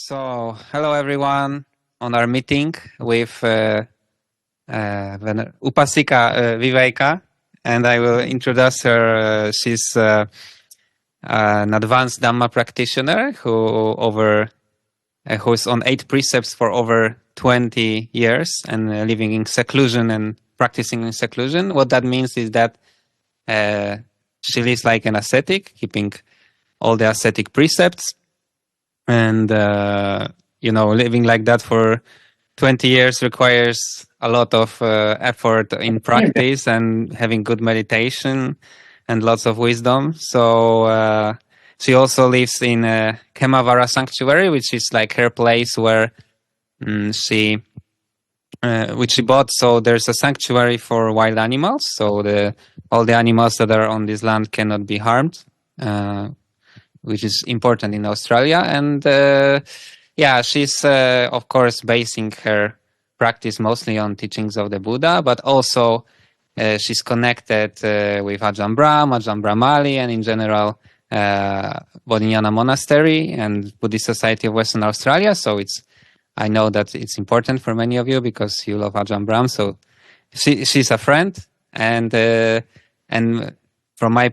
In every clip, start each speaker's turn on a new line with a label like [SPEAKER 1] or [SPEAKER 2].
[SPEAKER 1] So, hello everyone on our meeting with Upāsikā Viveka, and I will introduce her. She's an advanced Dhamma practitioner who's on 8 precepts for over 20 years and living in seclusion and practicing in seclusion. What that means is that she lives like an ascetic, keeping all the ascetic precepts. And, living like that for 20 years requires a lot of effort in practice and having good meditation and lots of wisdom. So she also lives in a Kemavara sanctuary, which is like her place where which she bought. So there's a sanctuary for wild animals. So all the animals that are on this land cannot be harmed. Which is important in Australia. And she's, of course, basing her practice mostly on teachings of the Buddha, but also she's connected with Ajahn Brahm Ali, and in general, Bodhinyana Monastery and Buddhist Society of Western Australia. So I know that it's important for many of you because you love Ajahn Brahm. So she's a friend, and from my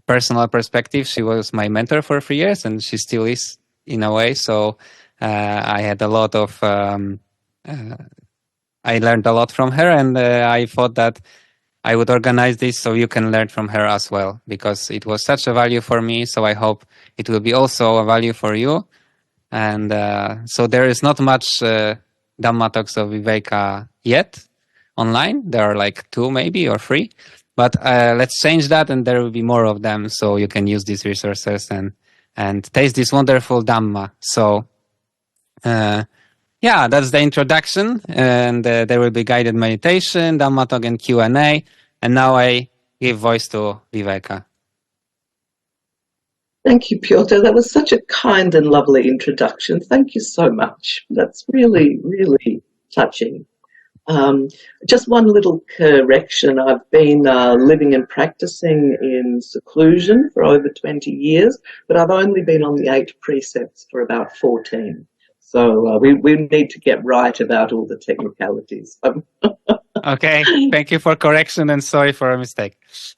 [SPEAKER 1] personal perspective, she was my mentor for 3 years, and she still is in a way. So I had a lot of, I learned a lot from her, and I thought that I would organize this so you can learn from her as well, because it was such a value for me. So I hope it will be also a value for you. And so there is not much Dhamma talks of Viveka yet online. There are like 2 maybe or 3. But let's change that, and there will be more of them, so you can use these resources and taste this wonderful Dhamma. So, that's the introduction, and there will be guided meditation, Dhamma talk, and Q&A. And now I give voice to Viveka.
[SPEAKER 2] Thank you, Piotr. That was such a kind and lovely introduction. Thank you so much. That's really, really touching. Just one little correction. I've been living and practicing in seclusion for over 20 years, but I've only been on the 8 precepts for about 14. So we need to get right about all the technicalities.
[SPEAKER 1] Okay, thank you for correction, and sorry for a mistake.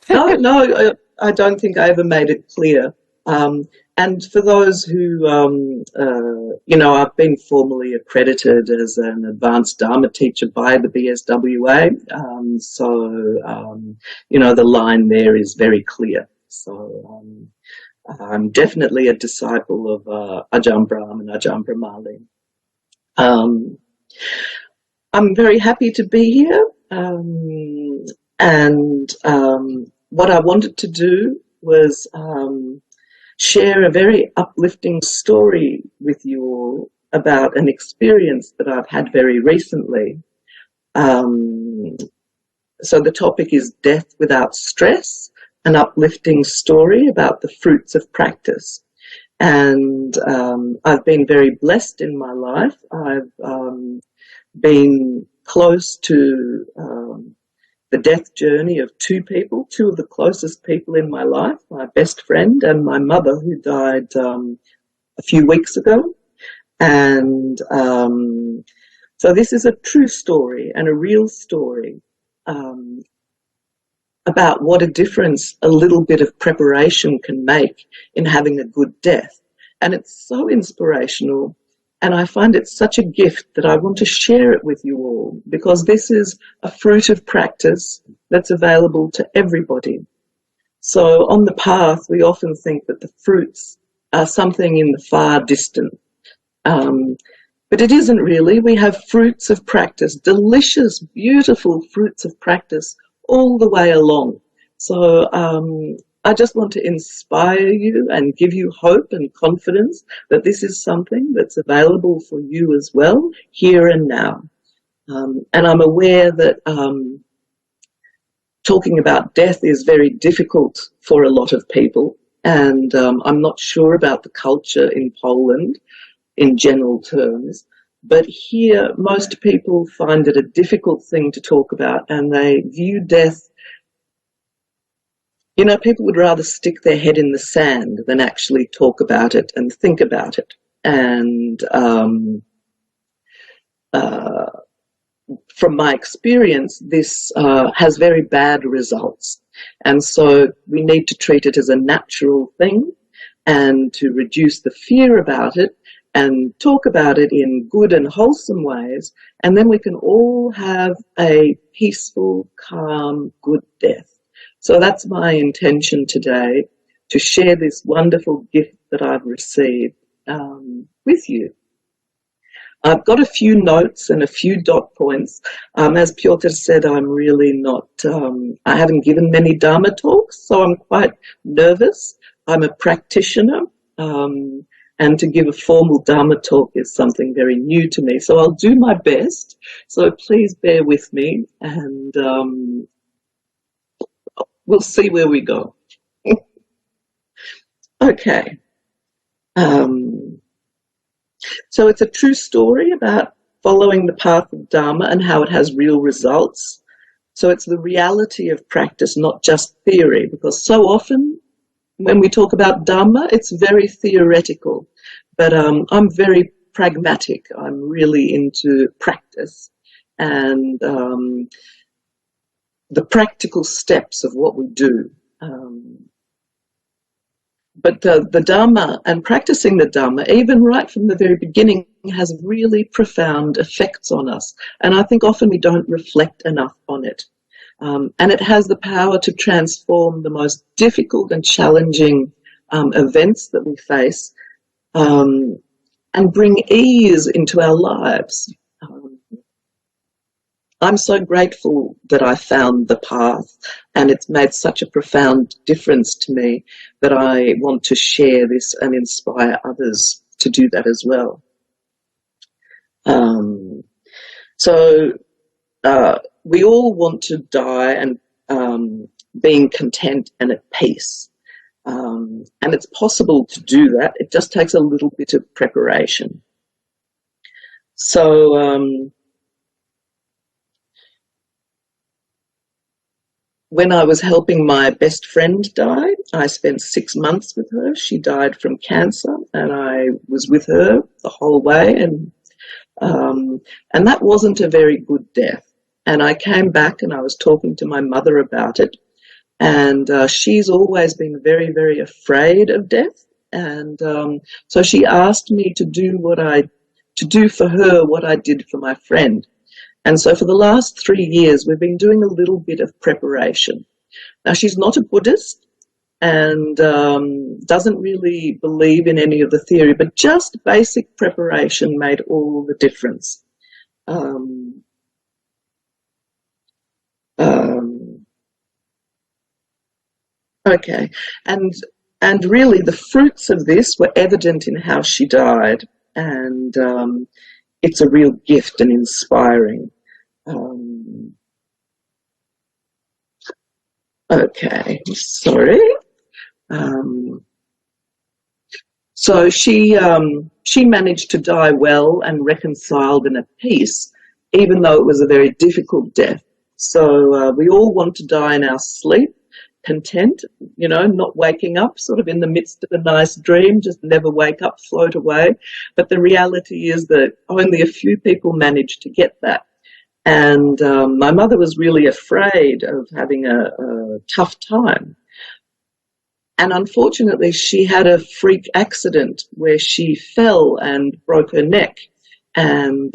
[SPEAKER 2] No, I don't think I ever made it clear. And for those who, I've been formally accredited as an advanced Dharma teacher by the BSWA. The line there is very clear. So I'm definitely a disciple of Ajahn Brahm and Ajahn Brahmali. I'm very happy to be here. What I wanted to do was share a very uplifting story with you all about an experience that I've had very recently. So the topic is Death Without Stress, an uplifting story about the fruits of practice. And I've been very blessed in my life. I've been close to the death journey of 2 people, 2 of the closest people in my life, my best friend and my mother, who died a few weeks ago. And so this is a true story and a real story about what a difference a little bit of preparation can make in having a good death. And it's so inspirational. And I find it such a gift that I want to share it with you all, because this is a fruit of practice that's available to everybody. So on the path, we often think that the fruits are something in the far distant. But it isn't really. We have fruits of practice, delicious, beautiful fruits of practice all the way along. So I just want to inspire you and give you hope and confidence that this is something that's available for you as well, here and now. And I'm aware that talking about death is very difficult for a lot of people. And I'm not sure about the culture in Poland in general terms. But here, most people find it a difficult thing to talk about, and they view death. People would rather stick their head in the sand than actually talk about it and think about it. And from my experience, this has very bad results. And so we need to treat it as a natural thing and to reduce the fear about it and talk about it in good and wholesome ways. And then we can all have a peaceful, calm, good death. So that's my intention today, to share this wonderful gift that I've received with you. I've got a few notes and a few dot points. As Piotr said, I'm really not, I haven't given many Dharma talks, so I'm quite nervous. I'm a practitioner, and to give a formal Dharma talk is something very new to me. So I'll do my best. So please bear with me, and we'll see where we go. Okay. So it's a true story about following the path of Dharma and how it has real results. So it's the reality of practice, not just theory, because so often when we talk about Dharma, it's very theoretical. But I'm very pragmatic. I'm really into practice and the practical steps of what we do. But the Dharma and practicing the Dharma, even right from the very beginning, has really profound effects on us. And I think often we don't reflect enough on it. And it has the power to transform the most difficult and challenging events that we face and bring ease into our lives. I'm so grateful that I found the path, and it's made such a profound difference to me that I want to share this and inspire others to do that as well. We all want to die and being content and at peace. And it's possible to do that. It just takes a little bit of preparation. So when I was helping my best friend die, I spent 6 months with her. She died from cancer, and I was with her the whole way, and that wasn't a very good death. And I came back and I was talking to my mother about it, and she's always been very, very afraid of death. And so she asked me to do for her what I did for my friend. And so for the last 3 years, we've been doing a little bit of preparation. Now, she's not a Buddhist and doesn't really believe in any of the theory, but just basic preparation made all the difference. Okay, and really the fruits of this were evident in how she died, and it's a real gift and inspiring. Okay, sorry. So she managed to die well and reconciled and at peace, even though it was a very difficult death. So we all want to die in our sleep, content, you know, not waking up sort of in the midst of a nice dream, just never wake up, float away. But the reality is that only a few people manage to get that. And my mother was really afraid of having a tough time. And unfortunately, she had a freak accident where she fell and broke her neck and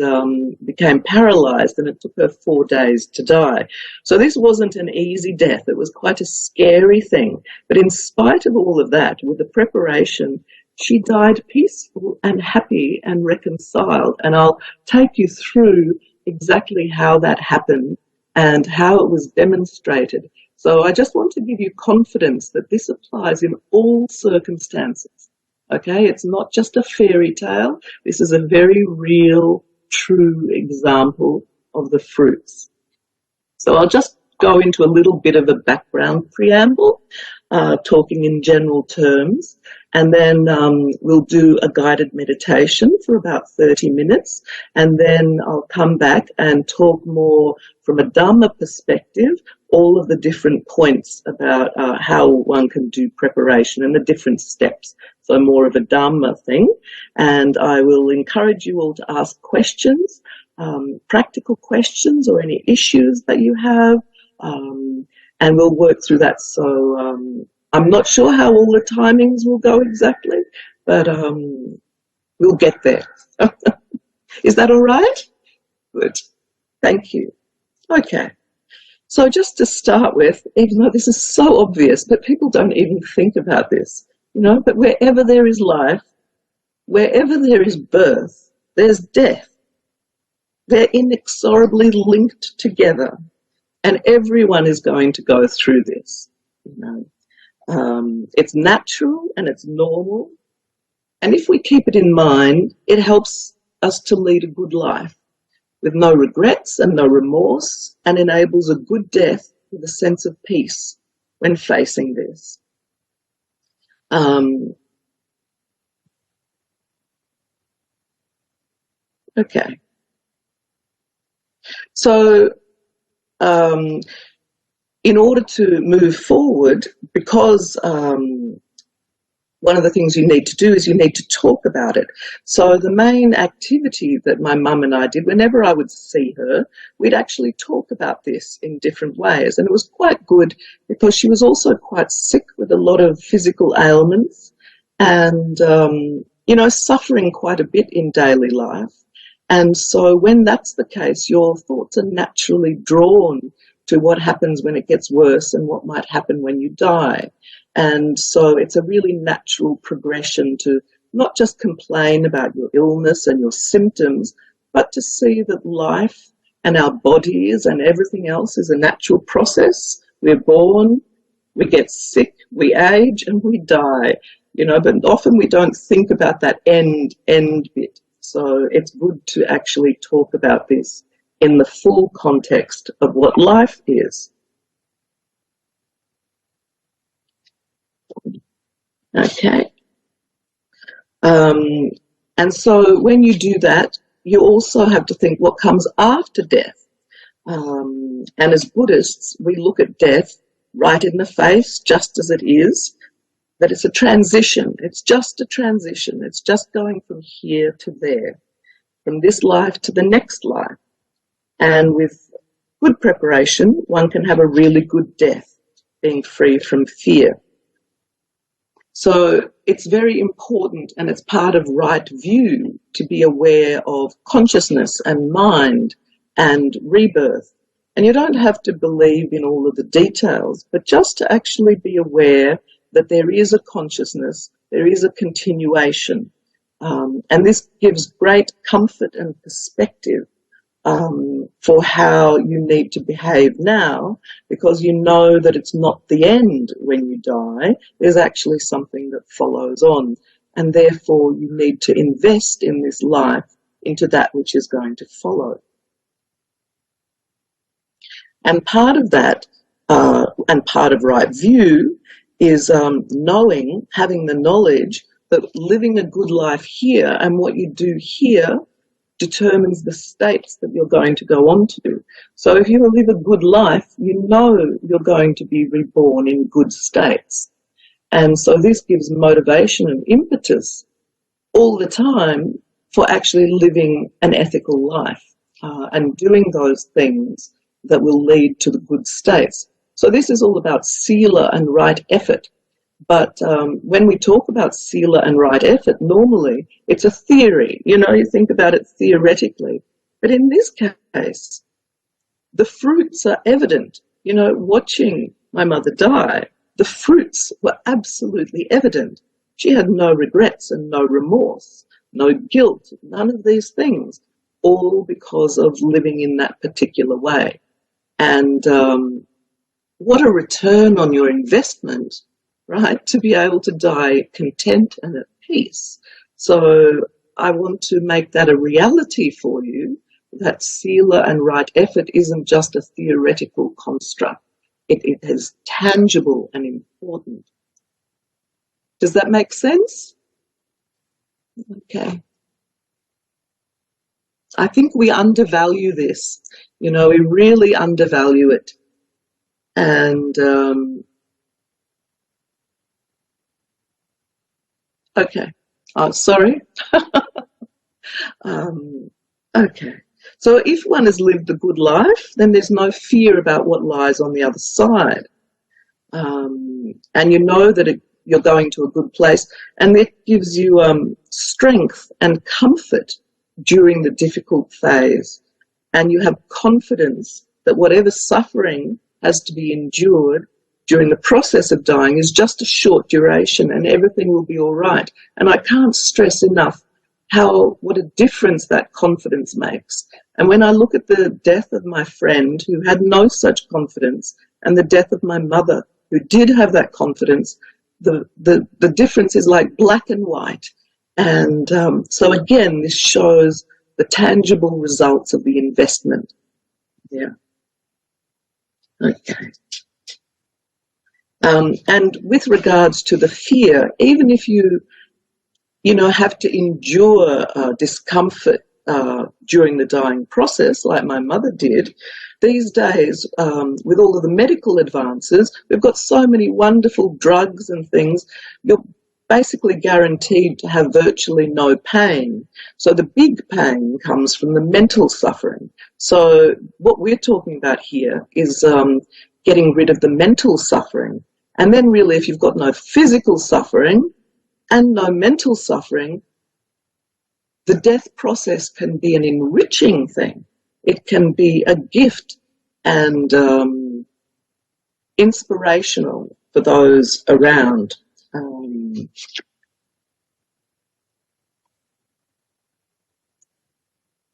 [SPEAKER 2] became paralyzed, and it took her 4 days to die. So this wasn't an easy death. It was quite a scary thing. But in spite of all of that, with the preparation, she died peaceful and happy and reconciled. And I'll take you through exactly how that happened and how it was demonstrated. So I just want to give you confidence that this applies in all circumstances. Okay, it's not just a fairy tale. This is a very real, true example of the fruits. So I'll just go into a little bit of a background preamble, talking in general terms. And then we'll do a guided meditation for about 30 minutes. And then I'll come back and talk more from a Dharma perspective, all of the different points about how one can do preparation and the different steps. So more of a Dharma thing. And I will encourage you all to ask questions, practical questions or any issues that you have. And we'll work through that. So I'm not sure how all the timings will go exactly, but we'll get there. Is that all right? Good. Thank you. Okay. So just to start with, even though this is so obvious, but people don't even think about this, but wherever there is life, wherever there is birth, there's death. They're inexorably linked together, and everyone is going to go through this. It's natural and it's normal, and if we keep it in mind, it helps us to lead a good life with no regrets and no remorse, and enables a good death with a sense of peace when facing this. Okay. So, in order to move forward, because one of the things you need to do is you need to talk about it. So the main activity that my mum and I did, whenever I would see her, we'd actually talk about this in different ways. And it was quite good because she was also quite sick with a lot of physical ailments and, suffering quite a bit in daily life. And so when that's the case, your thoughts are naturally drawn to what happens when it gets worse and what might happen when you die. And so it's a really natural progression to not just complain about your illness and your symptoms, but to see that life and our bodies and everything else is a natural process. We're born, we get sick, we age, and we die, but often we don't think about that end bit. So it's good to actually talk about this in the full context of what life is. Okay. And so when you do that, you also have to think what comes after death. And as Buddhists, we look at death right in the face, just as it is, that it's a transition. It's just a transition. It's just going from here to there, from this life to the next life. And with good preparation, one can have a really good death, being free from fear. So it's very important, and it's part of right view, to be aware of consciousness and mind and rebirth. And you don't have to believe in all of the details, but just to actually be aware that there is a consciousness, there is a continuation. And this gives great comfort and perspective for how you need to behave now, because you know that it's not the end when you die. There's actually something that follows on, and therefore you need to invest in this life into that which is going to follow. And part of that, and part of right view, is having the knowledge that living a good life here and what you do here determines the states that you're going to go on to. So if you live a good life, you know you're going to be reborn in good states. And so this gives motivation and impetus all the time for actually living an ethical life and doing those things that will lead to the good states. So this is all about sila and right effort. But when we talk about sila and right effort, normally it's a theory. You think about it theoretically. But in this case, the fruits are evident. Watching my mother die, the fruits were absolutely evident. She had no regrets and no remorse, no guilt, none of these things, all because of living in that particular way. And what a return on your investment, right, to be able to die content and at peace. So I want to make that a reality for you, that sila and right effort isn't just a theoretical construct. It is tangible and important. Does that make sense? Okay. I think we undervalue this. We really undervalue it. And, okay. Oh, sorry. Okay. So if one has lived a good life, then there's no fear about what lies on the other side. And you know that you're going to a good place, and it gives you strength and comfort during the difficult phase. And you have confidence that whatever suffering has to be endured during the process of dying is just a short duration, and everything will be all right. And I can't stress enough what a difference that confidence makes. And when I look at the death of my friend who had no such confidence, and the death of my mother who did have that confidence, the difference is like black and white. And so again, this shows the tangible results of the investment. Yeah. Okay. And with regards to the fear, even if you have to endure discomfort during the dying process, like my mother did, these days, with all of the medical advances, we've got so many wonderful drugs and things, you're basically guaranteed to have virtually no pain. So the big pain comes from the mental suffering. So what we're talking about here is getting rid of the mental suffering. And then really, if you've got no physical suffering and no mental suffering, the death process can be an enriching thing. It can be a gift and inspirational for those around.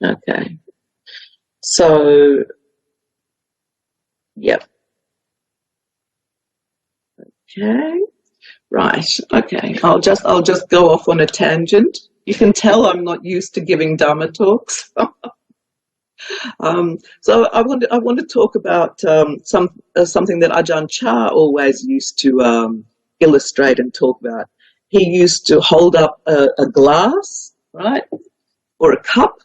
[SPEAKER 2] Okay. So, yep. Okay. Right. Okay. I'll just go off on a tangent. You can tell I'm not used to giving Dhamma talks. So I want to talk about something that Ajahn Chah always used to illustrate and talk about. He used to hold up a glass, right, or a cup,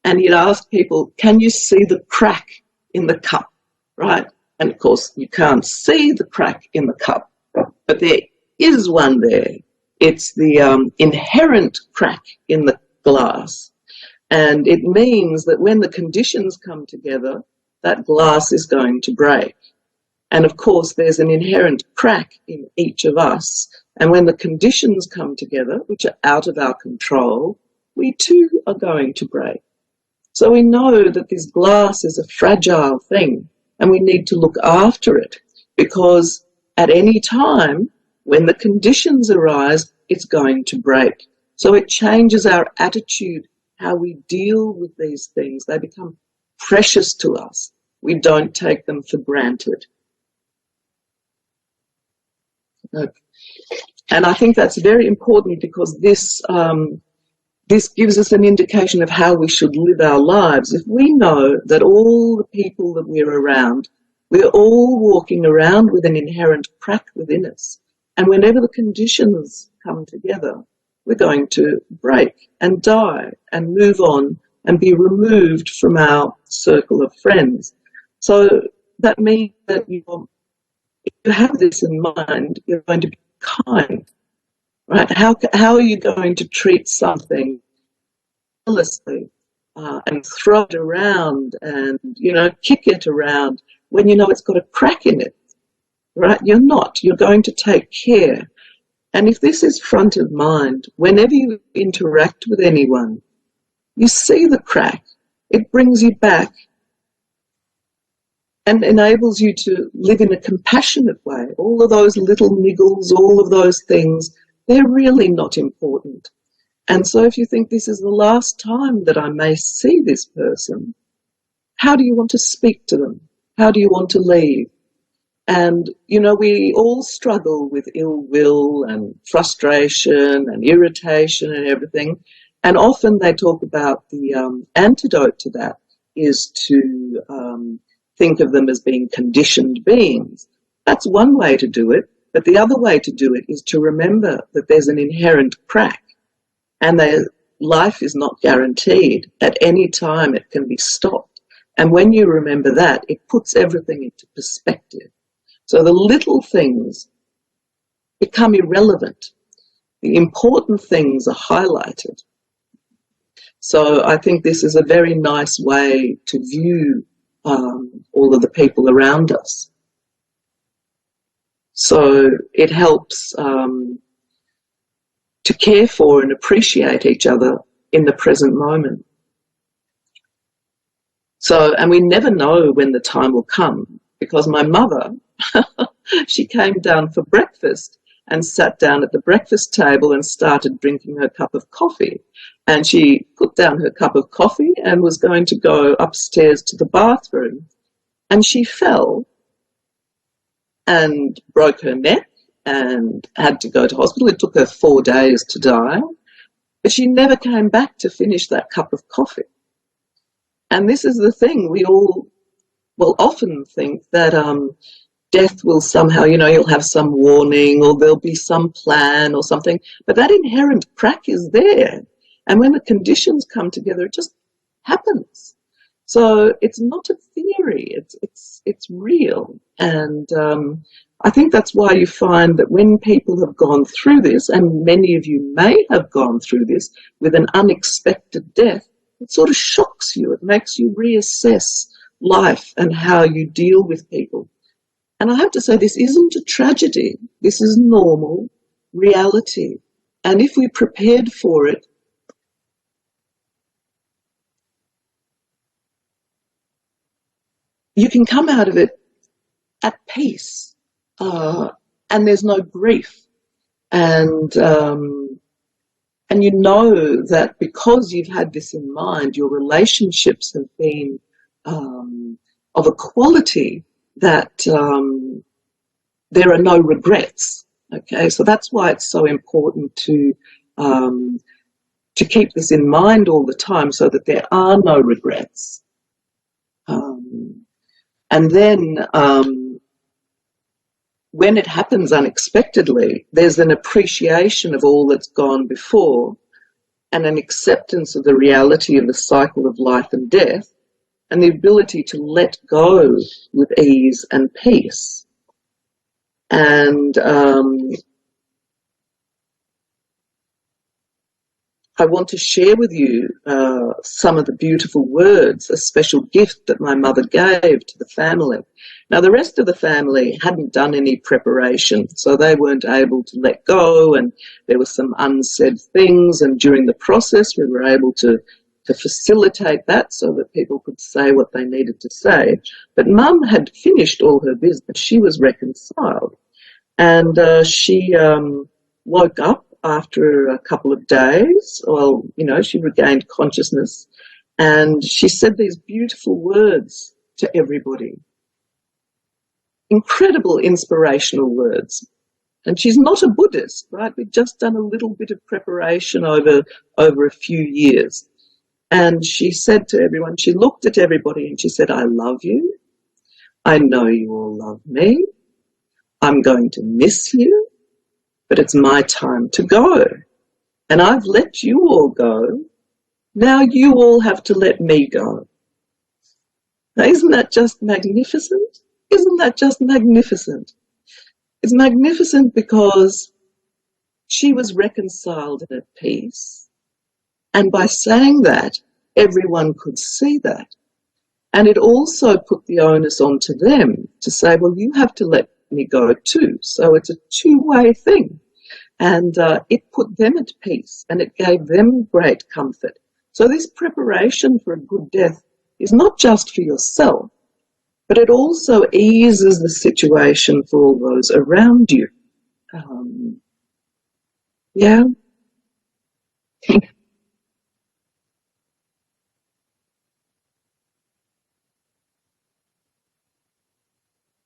[SPEAKER 2] and he'd ask people, "Can you see the crack in the cup?" Right? And of course, you can't see the crack in the cup, but there is one there. It's the inherent crack in the glass. And it means that when the conditions come together, that glass is going to break. And of course, there's an inherent crack in each of us. And when the conditions come together, which are out of our control, we too are going to break. So we know that this glass is a fragile thing, and we need to look after it, because at any time, when the conditions arise, it's going to break. So it changes our attitude, how we deal with these things. They become precious to us. We don't take them for granted. Okay. And I think that's very important, because this gives us an indication of how we should live our lives. If we know that all the people that we're around, we're all walking around with an inherent crack within us, and whenever the conditions come together, we're going to break and die and move on and be removed from our circle of friends. So that means that if you have this in mind, you're going to be kind, right? How are you going to treat something carelessly and throw it around and, kick it around when you know it's got a crack in it, right? You're not. You're going to take care. And if this is front of mind, whenever you interact with anyone, you see the crack, it brings you back and enables you to live in a compassionate way. All of those little niggles, all of those things, they're really not important. And so if you think this is the last time that I may see this person, how do you want to speak to them? How do you want to leave? And, we all struggle with ill will and frustration and irritation and everything. And often they talk about the antidote to that is to think of them as being conditioned beings. That's one way to do it. But the other way to do it is to remember that there's an inherent crack, and life is not guaranteed. At any time it can be stopped. And when you remember that, it puts everything into perspective. So the little things become irrelevant. The important things are highlighted. So I think this is a very nice way to view all of the people around us. So it helps to care for and appreciate each other in the present moment. So, and we never know when the time will come, because my mother, she came down for breakfast and sat down at the breakfast table and started drinking her cup of coffee. And she put down her cup of coffee and was going to go upstairs to the bathroom. And she fell and broke her neck and had to go to hospital. It took her 4 days to die. But she never came back to finish that cup of coffee. And this is the thing, we all will often think that death will somehow, you'll have some warning or there'll be some plan or something, but that inherent crack is there. And when the conditions come together, it just happens. So it's not a theory, it's real. And I think that's why you find that when people have gone through this, and many of you may have gone through this with an unexpected death, it sort of shocks you. It makes you reassess life and how you deal with people. And I have to say, this isn't a tragedy. This is normal reality. And if we're prepared for it, you can come out of it at peace. And there's no grief. And you know that because you've had this in mind, your relationships have been of a quality that there are no regrets. Okay, so that's why it's so important to keep this in mind all the time, so that there are no regrets. And then when it happens unexpectedly, there's an appreciation of all that's gone before and an acceptance of the reality of the cycle of life and death, and the ability to let go with ease and peace. And I want to share with you some of the beautiful words, a special gift that my mother gave to the family. Now, the rest of the family hadn't done any preparation, so they weren't able to let go, and there were some unsaid things, and during the process we were able to facilitate that so that people could say what they needed to say. But Mum had finished all her business. She was reconciled, and she woke up after a couple of days. Well, she regained consciousness, and she said these beautiful words to everybody. Incredible inspirational words. And she's not a Buddhist, right? We've just done a little bit of preparation over a few years. And she said to everyone, she looked at everybody and she said, I love you. I know you all love me. I'm going to miss you, but it's my time to go. And I've let you all go. Now you all have to let me go. Now, isn't that just magnificent? Isn't that just magnificent? It's magnificent because she was reconciled and at peace. And by saying that, everyone could see that. And it also put the onus onto them to say, well, you have to let me go too. So it's a two-way thing. And it put them at peace, and it gave them great comfort. So this preparation for a good death is not just for yourself, but it also eases the situation for all those around you. Yeah.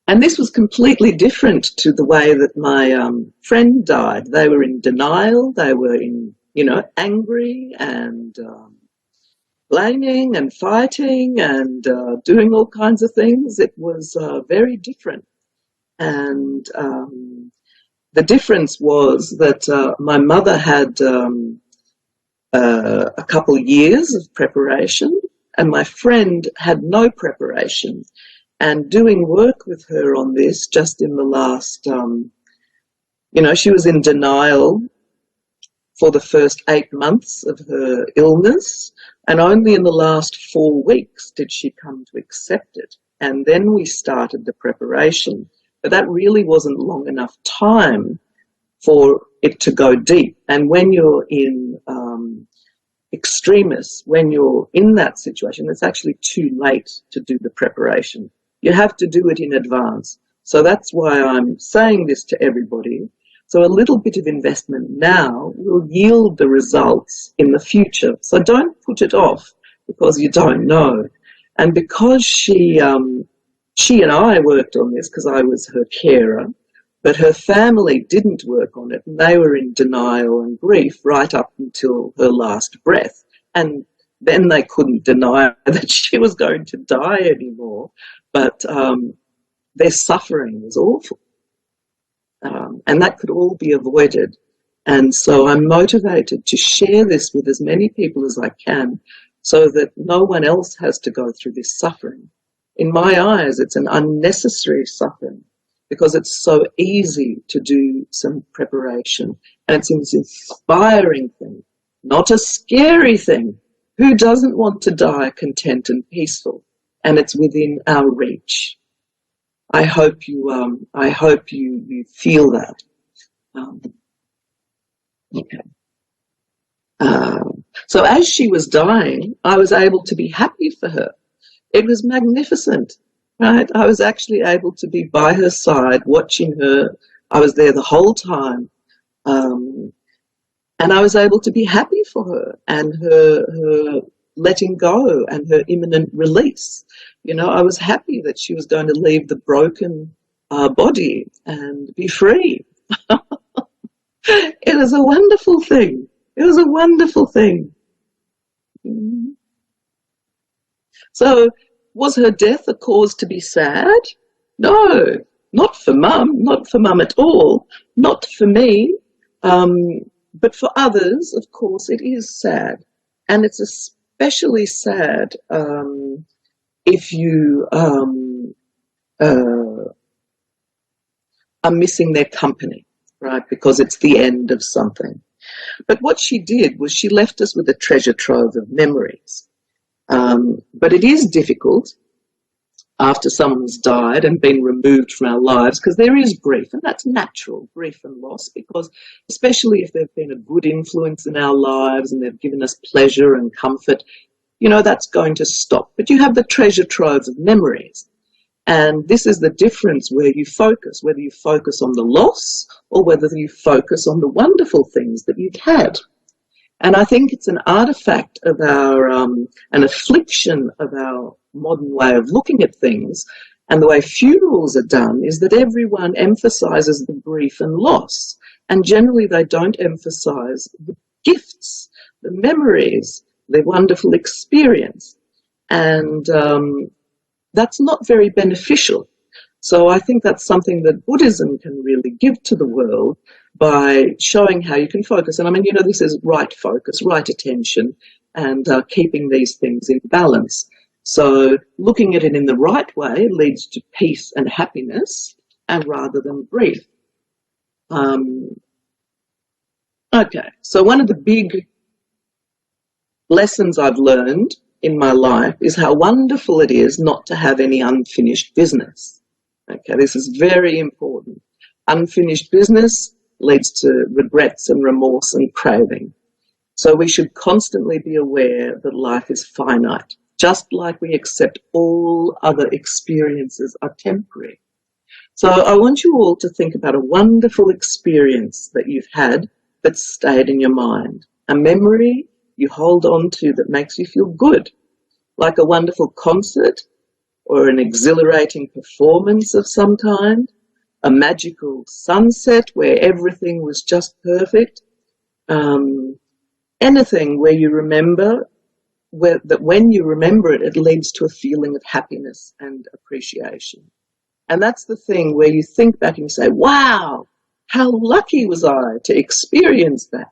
[SPEAKER 2] And this was completely different to the way that my friend died. They were in denial. They were angry and blaming and fighting and doing all kinds of things. It was very different. And The difference was that my mother had a couple of years of preparation, and my friend had no preparation. And doing work with her on this just in the last, she was in denial for the first 8 months of her illness, and only in the last 4 weeks did she come to accept it. And then we started the preparation. But that really wasn't long enough time for it to go deep. And when you're in extremis, when you're in that situation, it's actually too late to do the preparation. You have to do it in advance. So that's why I'm saying this to everybody. So a little bit of investment now will yield the results in the future. So don't put it off because you don't know. And because she and I worked on this because I was her carer, but her family didn't work on it, and they were in denial and grief right up until her last breath. And then they couldn't deny that she was going to die anymore. But their suffering was awful. And that could all be avoided. And so I'm motivated to share this with as many people as I can so that no one else has to go through this suffering. In my eyes, it's an unnecessary suffering because it's so easy to do some preparation. And it's an inspiring thing, not a scary thing. Who doesn't want to die content and peaceful? And it's within our reach. I hope you feel that. Okay. So as she was dying, I was able to be happy for her. It was magnificent, right? I was actually able to be by her side, watching her. I was there the whole time. And I was able to be happy for her and her letting go and her imminent release. I was happy that she was going to leave the broken body and be free. It was a wonderful thing. It was a wonderful thing. So, was her death a cause to be sad? No, not for Mum at all, not for me. But for others, of course, it is sad. And it's especially sad if you are missing their company, right? Because it's the end of something. But what she did was she left us with a treasure trove of memories. But it is difficult after someone's died and been removed from our lives because there is grief, and that's natural, grief and loss, because especially if they've been a good influence in our lives and they've given us pleasure and comfort, that's going to stop. But you have the treasure trove of memories. And this is the difference where you focus, whether you focus on the loss or whether you focus on the wonderful things that you've had. And I think it's an artifact of our, an affliction of our modern way of looking at things. And the way funerals are done is that everyone emphasizes the grief and loss. And generally they don't emphasize the gifts, the memories, the wonderful experience. And that's not very beneficial. So I think that's something that Buddhism can really give to the world by showing how you can focus. And this is right focus, right attention, and keeping these things in balance. So looking at it in the right way leads to peace and happiness, and rather than grief. Okay, so one of the big lessons I've learned in my life is how wonderful it is not to have any unfinished business. Okay, this is very important. Unfinished business leads to regrets and remorse and craving. So we should constantly be aware that life is finite, just like we accept all other experiences are temporary. So I want you all to think about a wonderful experience that you've had that stayed in your mind, a memory you hold on to that makes you feel good, like a wonderful concert or an exhilarating performance of some kind, a magical sunset where everything was just perfect, anything where you remember that when you remember it, it leads to a feeling of happiness and appreciation. And that's the thing where you think back and you say, wow, How lucky was I to experience that?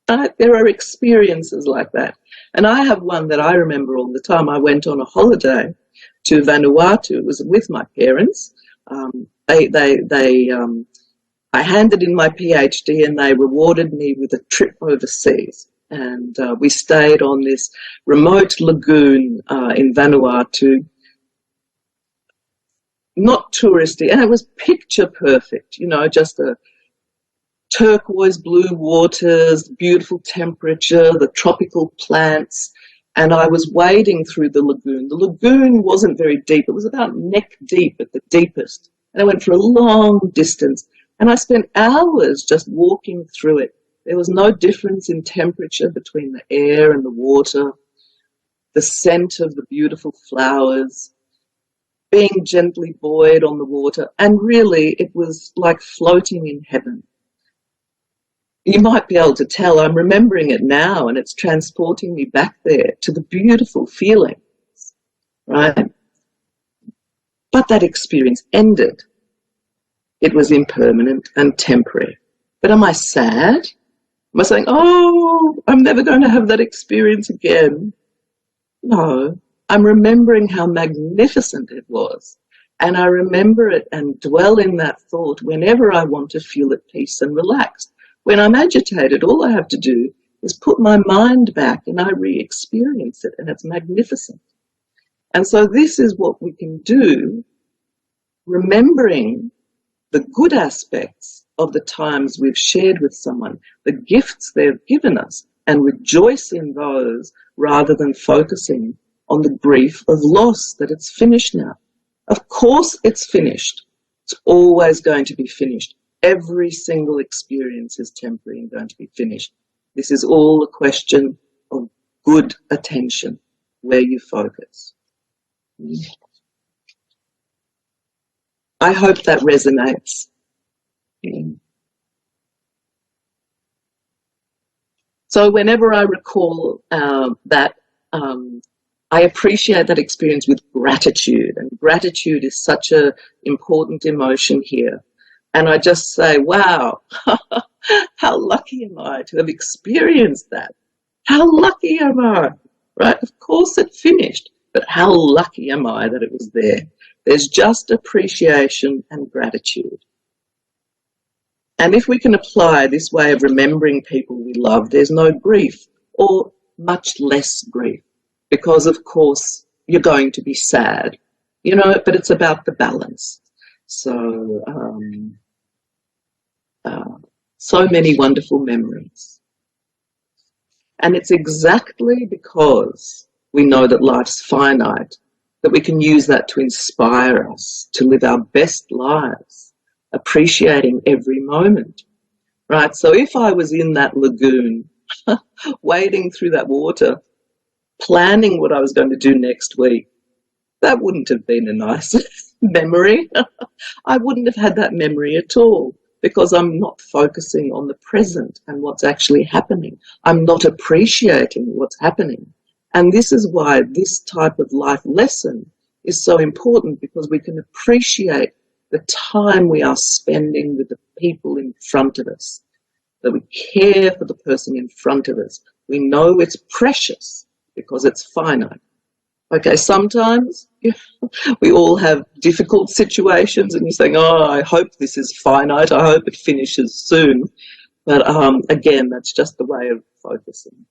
[SPEAKER 2] Right? There are experiences like that. And I have one that I remember all the time. I went on a holiday to Vanuatu. It was with my parents. I handed in my PhD and they rewarded me with a trip overseas. And we stayed on this remote lagoon in Vanuatu, not touristy, and it was picture perfect, you know, just a turquoise blue waters, beautiful temperature, the tropical plants, and I was wading through the lagoon. The lagoon wasn't very deep. It was about neck deep at the deepest, and I went for a long distance, and I spent hours just walking through it. There was no difference in temperature between the air and the water, the scent of the beautiful flowers, being gently buoyed on the water, and really it was like floating in heaven. You might be able to tell I'm remembering it now, and it's transporting me back there to the beautiful feelings, right? But that experience ended. It was impermanent and temporary. But am I sad? Am I saying, oh, I'm never going to have that experience again? No, I'm remembering how magnificent it was. And I remember it and dwell in that thought whenever I want to feel at peace and relaxed. When I'm agitated, all I have to do is put my mind back and I re-experience it, and it's magnificent. And so this is what we can do, remembering the good aspects of the times we've shared with someone, the gifts they've given us, and rejoice in those rather than focusing on the grief of loss, that it's finished now. Of course it's finished. It's always going to be finished. Every single experience is temporary and going to be finished. This is all a question of good attention, where you focus. I hope that resonates. So whenever I recall that, I appreciate that experience with gratitude, and gratitude is such an important emotion here. And I just say, wow, how lucky am I to have experienced that? How lucky am I? Right? Of course it finished, but how lucky am I that it was there? There's just appreciation and gratitude. And if we can apply this way of remembering people we love, there's no grief, or much less grief, because of course you're going to be sad, you know, but it's about the balance. So, so many wonderful memories. And it's exactly because we know that life's finite that we can use that to inspire us to live our best lives, appreciating every moment, right? So if I was in that lagoon, wading through that water, planning what I was going to do next week, that wouldn't have been a nice memory. I wouldn't have had that memory at all, because I'm not focusing on the present and what's actually happening. I'm not appreciating what's happening. And this is why this type of life lesson is so important, because we can appreciate the time we are spending with the people in front of us, that we care for the person in front of us. We know it's precious because it's finite. Okay, sometimes we all have difficult situations and you're saying, oh, I hope this is finite. I hope it finishes soon. But again, that's just the way of focusing.